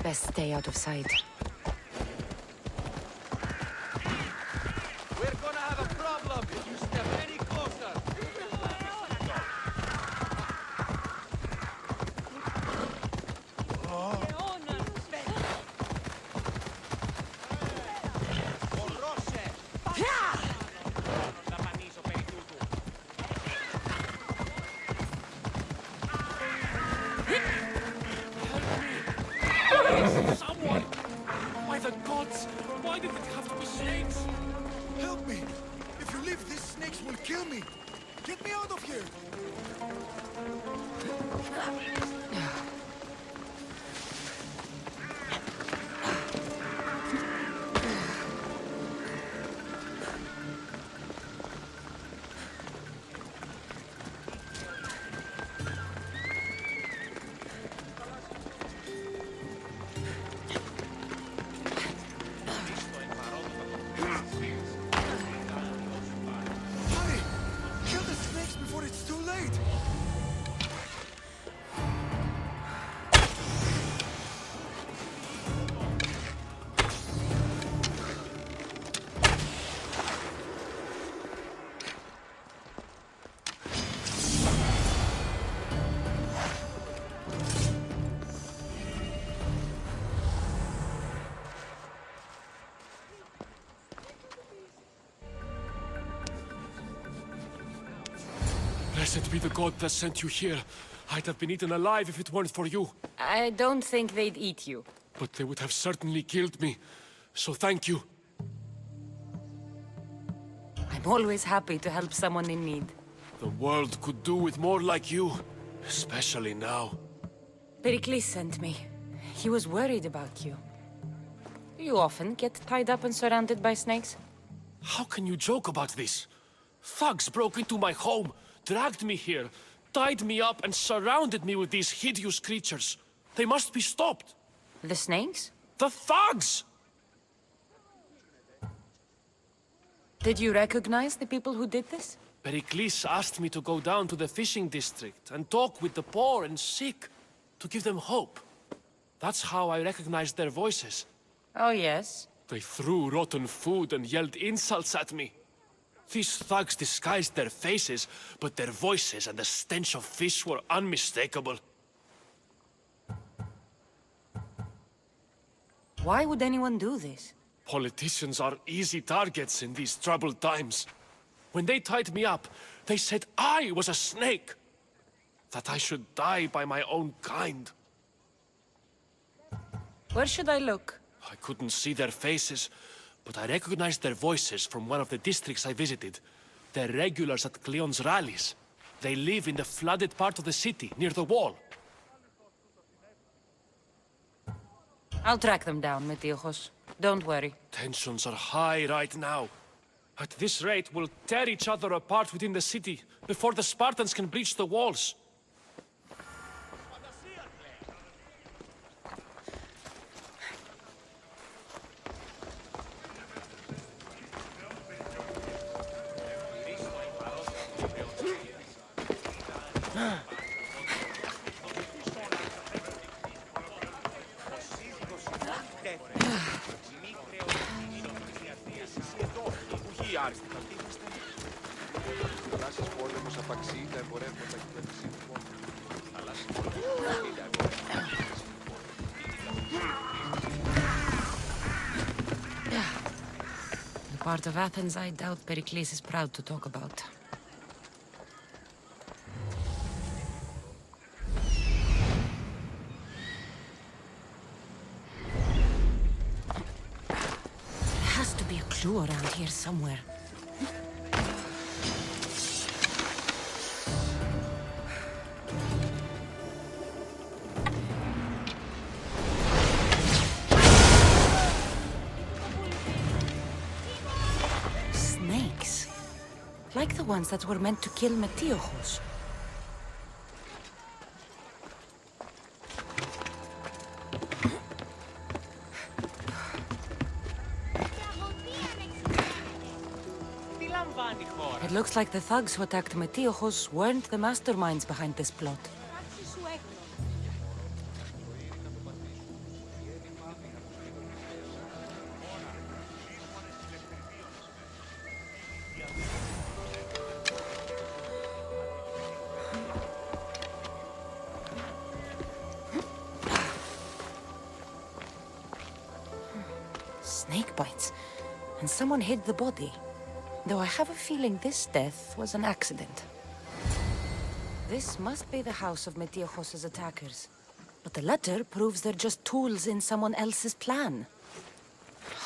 Best stay out of sight. We're gonna have a problem if you step any closer. Someone! By the gods! Why did it have to be snakes? Help me! If you leave, these snakes will kill me! Get me out of here! Hurry! Kill the snakes before it's too late! Blessed be the god that sent you here. I'd have been eaten alive if it weren't for you. I don't think they'd eat you. But they would have certainly killed me. So thank you. I'm always happy to help someone in need. The world could do with more like you. Especially now. Pericles sent me. He was worried about you. You often get tied up and surrounded by snakes? How can you joke about this? Thugs broke into my home, dragged me here, tied me up and surrounded me with these hideous creatures. They must be stopped. The snakes? The thugs! Did you recognize the people who did this? Pericles asked me to go down to the fishing district and talk with the poor and sick, to give them hope. That's how I recognized their voices. Oh, yes. They threw rotten food and yelled insults at me. These thugs disguised their faces, but their voices and the stench of fish were unmistakable. Why would anyone do this? Politicians are easy targets in these troubled times. When they tied me up, they said I was a snake. That I should die by my own kind. Where should I look? I couldn't see their faces, but I recognized their voices from one of the districts I visited. They're regulars at Cleon's rallies. They live in the flooded part of the city, near the wall. I'll track them down, Metiojos. Don't worry. Tensions are high right now. At this rate, we'll tear each other apart within the city before the Spartans can breach the walls. The part of Athens I doubt Pericles is proud to talk about. There has to be a clue around here somewhere. Snakes. Like the ones that were meant to kill Metiojos. looks like the thugs who attacked Metiojos weren't the masterminds behind this plot. Snake bites. And someone hid the body. Though I have a feeling this death was an accident. This must be the house of Metiojos' attackers. But the letter proves they're just tools in someone else's plan.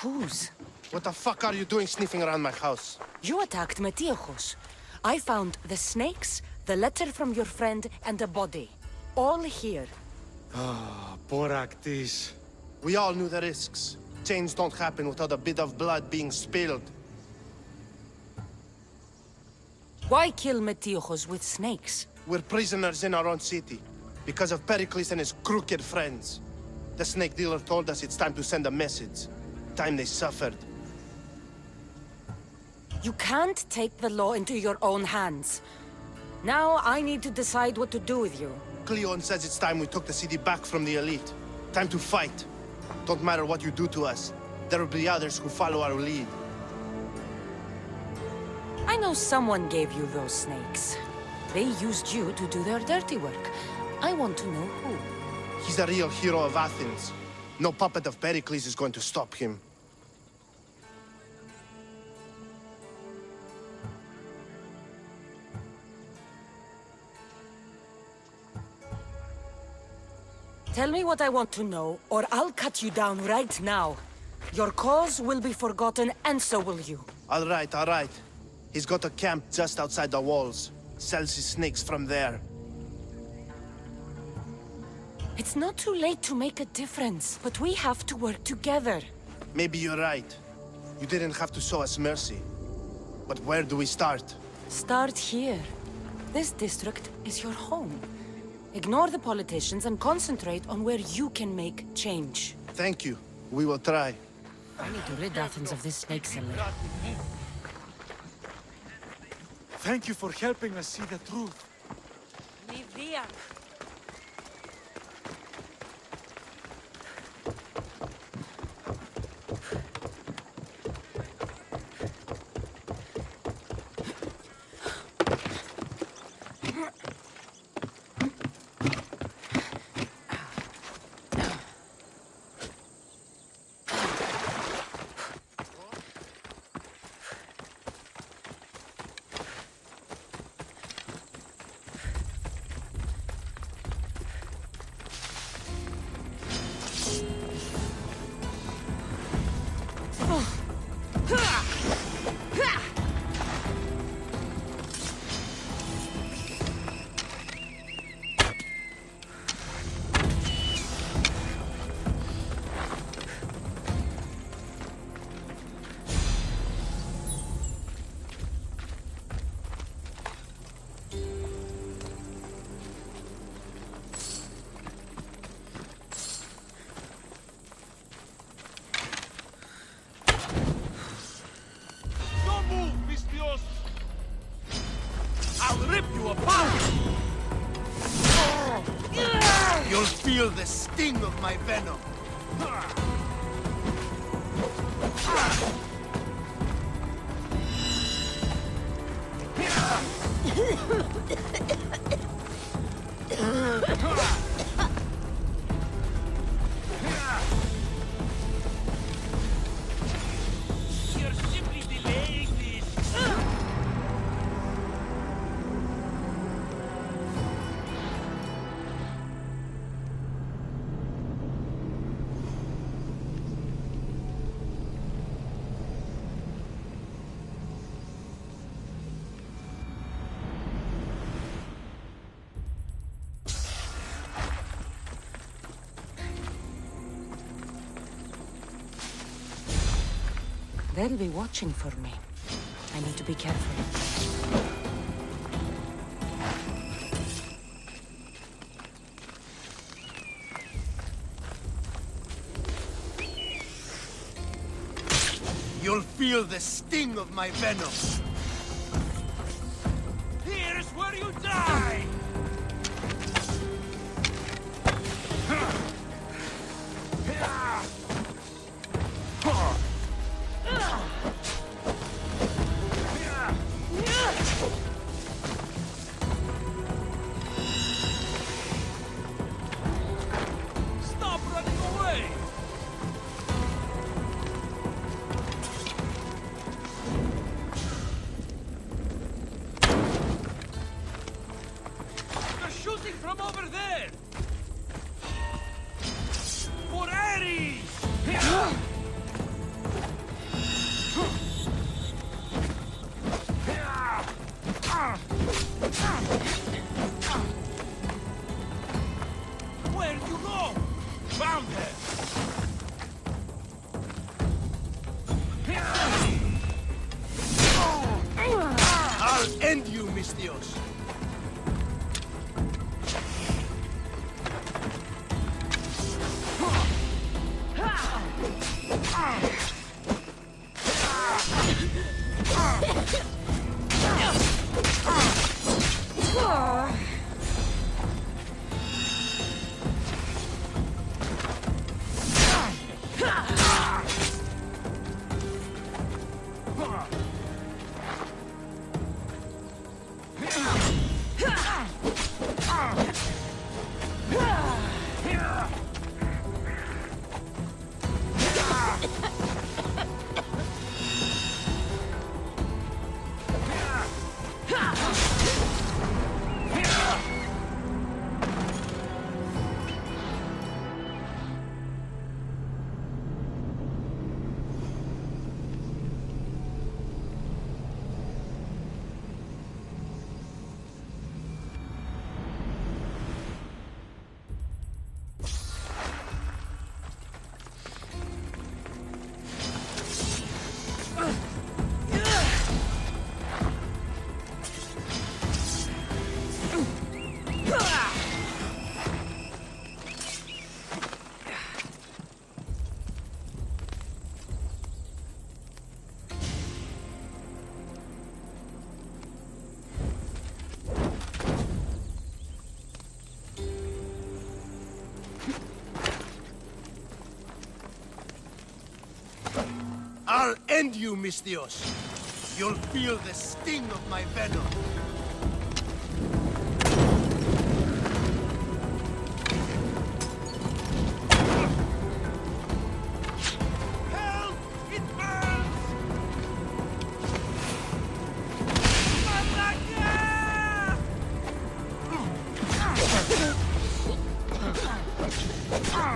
Whose? What the fuck are you doing sniffing around my house? You attacked Metiojos. I found the snakes, the letter from your friend, and a body. All here. Boraktis. We all knew the risks. Change don't happen without a bit of blood being spilled. Why kill Metiojos with snakes? We're prisoners in our own city, because of Pericles and his crooked friends. The snake dealer told us it's time to send a message. Time they suffered. You can't take the law into your own hands. Now I need to decide what to do with you. Cleon says it's time we took the city back from the elite. Time to fight. Don't matter what you do to us, there will be others who follow our lead. I know someone gave you those snakes. They used you to do their dirty work. I want to know who. He's the real hero of Athens. No puppet of Pericles is going to stop him. Tell me what I want to know, or I'll cut you down right now. Your cause will be forgotten, and so will you. All right. He's got a camp just outside the walls. Sells his snakes from there. It's not too late to make a difference, but we have to work together. Maybe you're right. You didn't have to show us mercy. But where do we start? Start here. This district is your home. Ignore the politicians and concentrate on where you can make change. Thank you. We will try. I need to rid Athens of this snake seller. Thank you for helping us see the truth. Don't move, Mistios! I'll rip you apart! You'll feel the sting of my venom. You're simply delaying this! They'll be watching for me. I need to be careful. You'll feel the sting of my venom. Where'd you go? Found her! I'll end you, mis Dios. I'll end you, mis Dios. You'll feel the sting of my venom. Help! It burns! I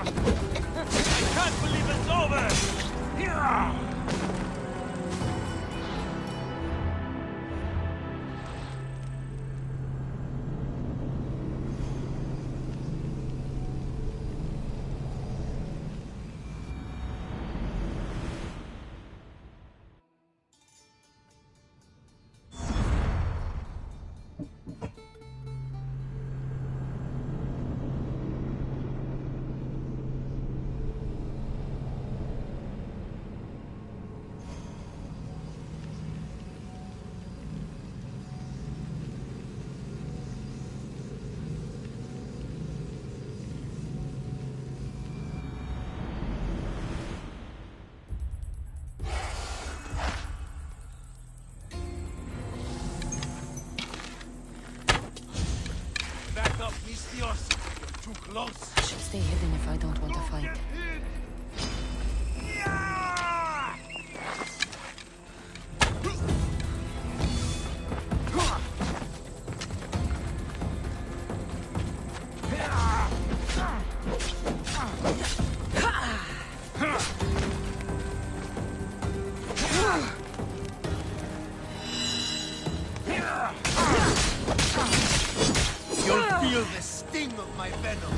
can't believe it's over! Yeah! Back up, mis Dios. You're too close. I should stay hidden if I don't want to fight. Yeah! You'll feel the sting of my venom.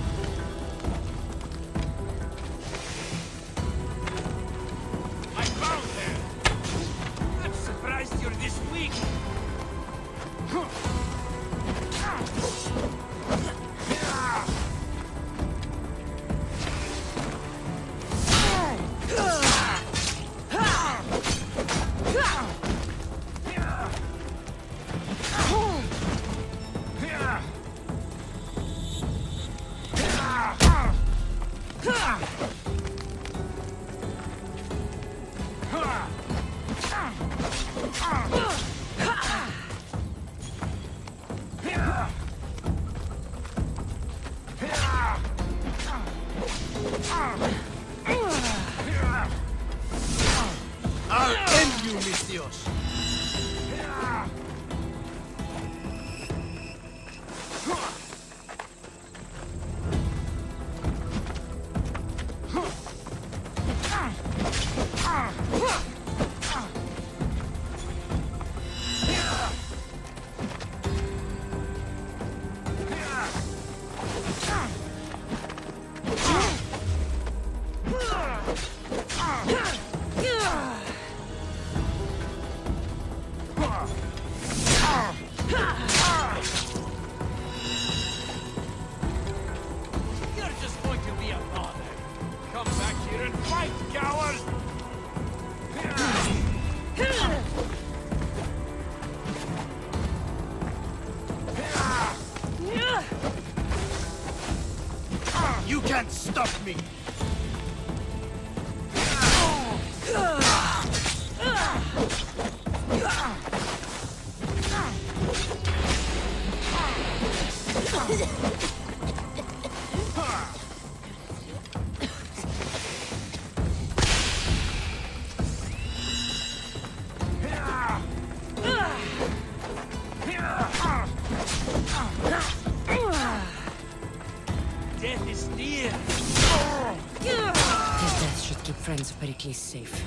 I found her! I'm surprised you're this weak! I'll end you, mis Dios. fight, coward! You can't stop me! Death is near! His death should keep friends of Pericles safe.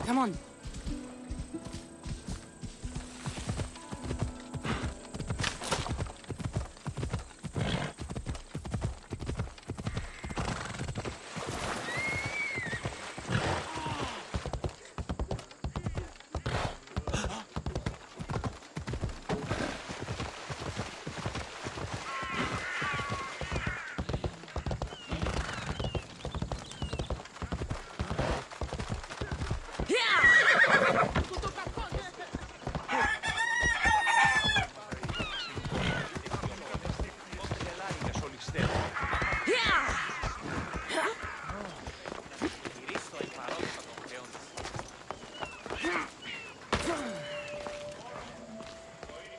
Come on.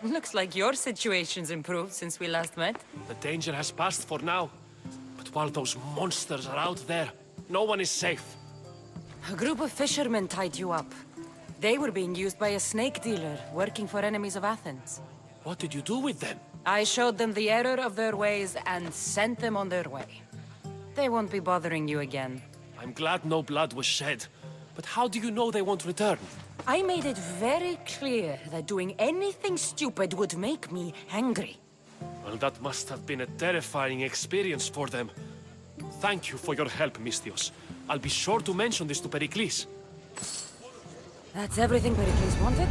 Looks like your situation's improved since we last met. The danger has passed for now. But while those monsters are out there, no one is safe. A group of fishermen tied you up. They were being used by a snake dealer working for enemies of Athens. What did you do with them? I showed them the error of their ways and sent them on their way. They won't be bothering you again. I'm glad no blood was shed. But how do you know they won't return? I made it very clear that doing anything stupid would make me angry. Well, that must have been a terrifying experience for them. Thank you for your help, Misthios. I'll be sure to mention this to Pericles. That's everything Pericles wanted.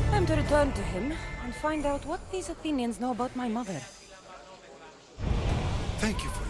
Time to return to him and find out what these Athenians know about my mother. Thank you for